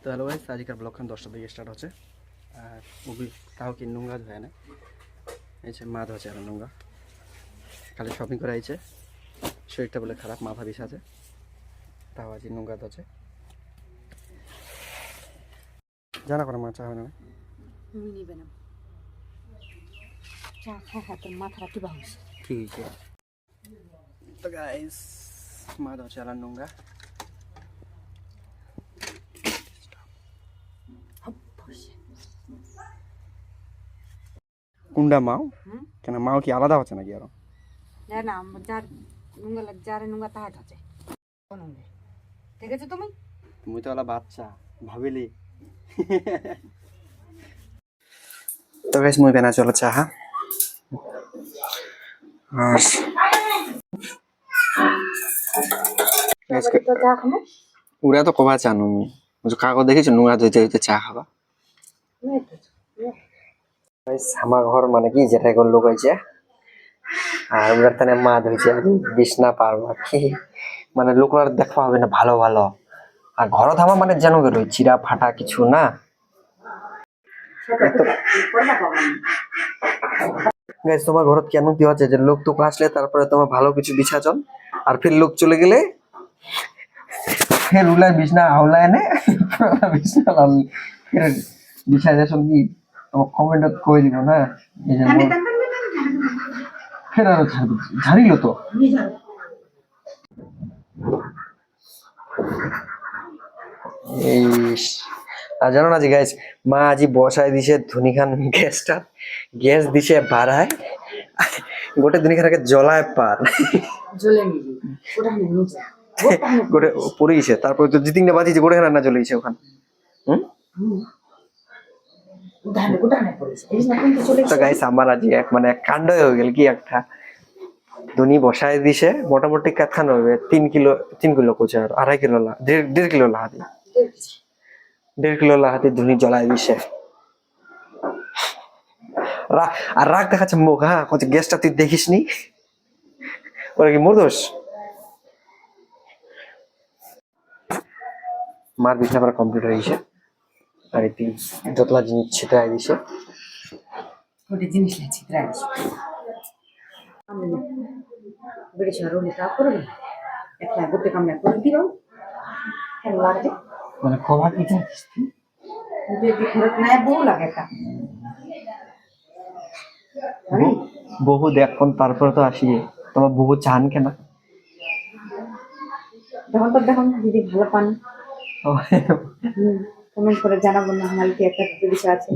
তো hello guys, আজকের ব্লগখান 10টার দিকে স্টার্ট হচ্ছে। আর মুভি তাও কি নোংরা ধোয় না, এই যে মা ধোছে আর নোংরা খালি শপিং করে আইছে। শরীরটা বলে খারাপ, মাথা বিষ আছে, তাও আজ নোংরা ধোছে। জানা করে মা চা হবে না নিবে না চা খা খা তোর মাথাটা কি বাহুস ঠিক আছে। তো গাইস মা ধোছে আর নোংরা কুন্ডা মাও কেন, মাও কি আলাদা হচ্ছে নাকি আরো? না না যার নুঙ্গা লাগ যার নুঙ্গা তাহাট আছে ঠিক আছে তুমি তুমি তো ওলা বাচ্চা ভাবিলি। তো গাইস মুই বেনা চলো চাহা আর তো চা খাবো উড়া তো কবা চানু কাগজ দেখেছো নোংরা ধুইতে ধুইতে চা খাবা। আমার ঘর মানে কি যেটা এখন লোক হয়েছে আর ওটার তানে মা ধুইছে বিছনা পারবা কি মানে লোকরা দেখা হবে না ভালো ভালো। আর ঘর থামা মানে যেন গেল চিরা ফাটা কিছু না। গাইস তোমার ঘরত কেমন কি হচ্ছে যে লোক তো আসলে তারপরে তোমার ভালো কিছু বিছাচন আর ফির লোক চলে গেলে ফের উলায় বিছনা আওলা এনে বিছনা লাল ফের বিছাই দেন কি তোমার কমেন্টত কই দিব না এই যে ফের আর ঝাড়িলো তো এই আর জানো না জি গাইস মা আজি বসায় দিছে ধুনিখান গ্যাসটা গ্যাস দিছে বাড়ায় গোটে ধুনিখানকে জ্বলায় পার জ্বলে নিবি ওটা নিয়ে যা গোটে পড়ে গেছে তারপরে তো জিতিংটা বাজিছে গোটে রান্না জ্বলে গেছে ওখানে। তো গাইস আমার আজি এক মানে এক কাণ্ড হয়ে গেল কি একটা ধুনি বসায় দিছে মোটামুটি কতখান হবে 3 কিলো কোচে আর 2.5 কিলো 1.5 কিলো লাহাতি 1.5 কিলো লাহাতি ধুনি জ্বলাই দিছে আর রাগ দেখাচ্ছে মুখ। হ্যাঁ গ্যাসটা তুই দেখিস নি ওরা কি মোর দোষ? মার বিছনা পড়া কমপ্লিট হয়ে গেছে আর এই যতলা জিনিস ছিটাই দিছে ওটা জিনিস না ছিটরা দিস বেড়ে সরো তা করবে একটা গোটে কামড়া করে দিও কেন লাগে মানে খোবা কি জানিস তুই যদি খরচ না বউ লাগে একটা বহু দেখুন তারপরে তো আসি তোমার বহু চান কেন যখন তো দেখুন যদি ভালো পান কমেন্ট করে জানাবো না আমার কি একটা বিষয় আছে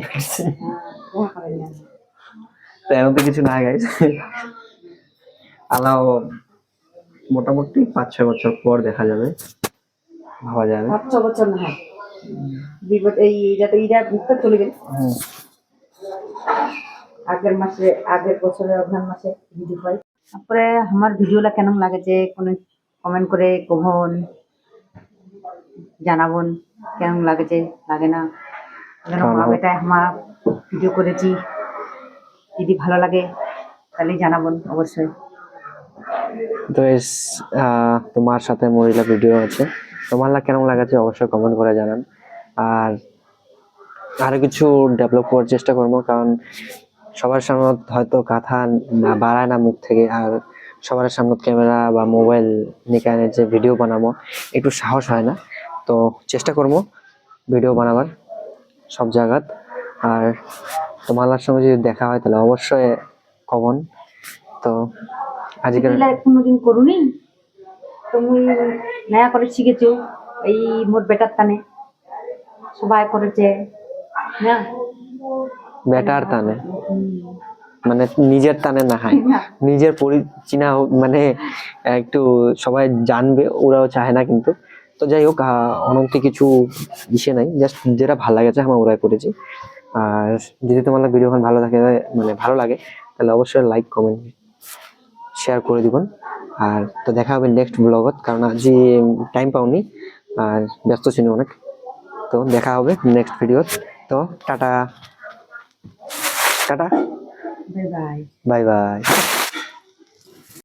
তেমন তো কিছু না গাইস আলাও মোটামুটি 5-6 বছর পর দেখা যাবে ভাবা যাবে 5-6 বছর না হয় বিপদ এই যাতে ইরা ভিতর চলে গেল আগের বছরের অঘ্রাণ মাসে ভিডিও হয় তারপরে আমার ভিডিওটা কেমন লাগে যে কোনো কমেন্ট করে কখন জানাবন কেমন লাগেছে লাগে না এটাই আমার ভিডিও করেছি যদি ভালো লাগে তাহলে জানাবন অবশ্যই। তো তোমার সাথে মহিলা ভিডিও আছে তোমার কেমন লাগাছে অবশ্যই কমেন্ট করে জানান আর আরো কিছু ডেভেলপ করার চেষ্টা করবো কারণ সবার সামনে হয়তো কথা না বাড়ায় না মুখ থেকে আর সবার সামনে ক্যামেরা বা মোবাইল নিয়ে যে ভিডিও বানাবো একটু সাহস হয় না তো চেষ্টা করবো ভিডিও বানাবার সব জায়গাত আর তোমার সঙ্গে যদি দেখা হয় তাহলে অবশ্যই কমন। তো আজকের কোনোদিন করুনি তুমি নয়া করে শিখেছো এই মোর বেটার টানে সবাই করেছে না বেটার টানে মানে নিজের টানে না হয় নিজের পরিচিনা মানে একটু সবাই জানবে ওরাও চায় না কিন্তু তো যাই হোক অনন্ত কিছু ইসে নাই জাস্ট যেটা ভালো লাগেছে আমরা ওরাই করেছি আর যদি তোমার ভিডিও ভালো থাকে মানে ভালো লাগে তাহলে অবশ্যই লাইক কমেন্ট শেয়ার করে দিবেন আর তো দেখা হবে নেক্সট ব্লগত কারণ আজ টাইম পাওনি আর ব্যস্ত ছিল অনেক তো দেখা হবে নেক্সট ভিডিওত তো tata tata bye bye bye bye.